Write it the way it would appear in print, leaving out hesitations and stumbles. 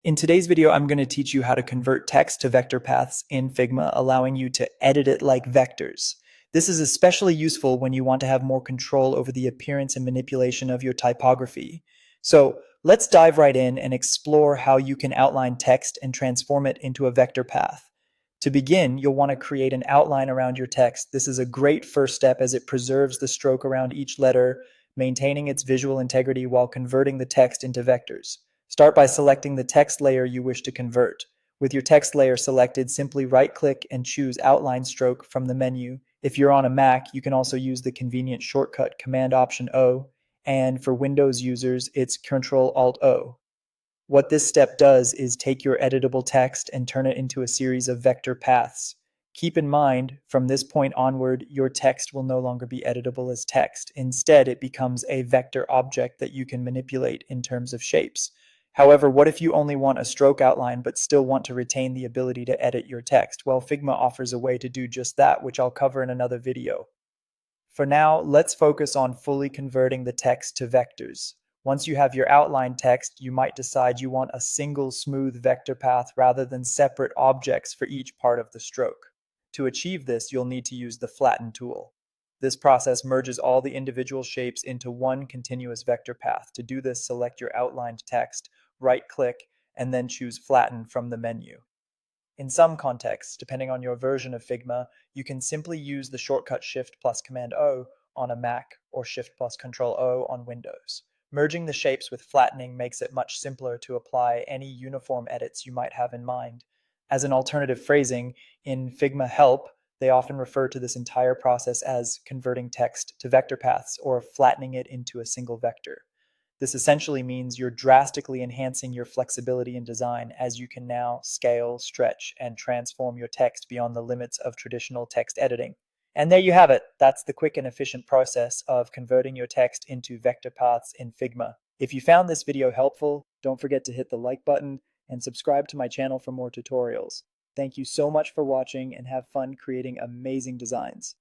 In today's video, I'm going to teach you how to convert text to vector paths in Figma, allowing you to edit it like vectors. This is especially useful when you want to have more control over the appearance and manipulation of your typography. So let's dive right in and explore how you can outline text and transform it into a vector path. To begin, you'll want to create an outline around your text. This is a great first step as it preserves the stroke around each letter, maintaining its visual integrity while converting the text into vectors. Start by selecting the text layer you wish to convert. With your text layer selected, simply right-click and choose Outline Stroke from the menu. If you're on a Mac, you can also use the convenient shortcut Command-Option-O, and for Windows users, it's Control-Alt-O. What this step does is take your editable text and turn it into a series of vector paths. Keep in mind, from this point onward, your text will no longer be editable as text. Instead, it becomes a vector object that you can manipulate in terms of shapes. However, what if you only want a stroke outline but still want to retain the ability to edit your text? Well, Figma offers a way to do just that, which I'll cover in another video. For now, let's focus on fully converting the text to vectors. Once you have your outline text, you might decide you want a single smooth vector path rather than separate objects for each part of the stroke. To achieve this, you'll need to use the Flatten tool. This process merges all the individual shapes into one continuous vector path. To do this, select your outlined text, right-click, and then choose Flatten from the menu. In some contexts, depending on your version of Figma, you can simply use the shortcut Shift plus Command O on a Mac or Shift plus Control O on Windows. Merging the shapes with flattening makes it much simpler to apply any uniform edits you might have in mind. As an alternative phrasing, in Figma Help, they often refer to this entire process as converting text to vector paths or flattening it into a single vector. This essentially means you're drastically enhancing your flexibility in design as you can now scale, stretch, and transform your text beyond the limits of traditional text editing. And there you have it. That's the quick and efficient process of converting your text into vector paths in Figma. If you found this video helpful, don't forget to hit the like button and subscribe to my channel for more tutorials. Thank you so much for watching and have fun creating amazing designs.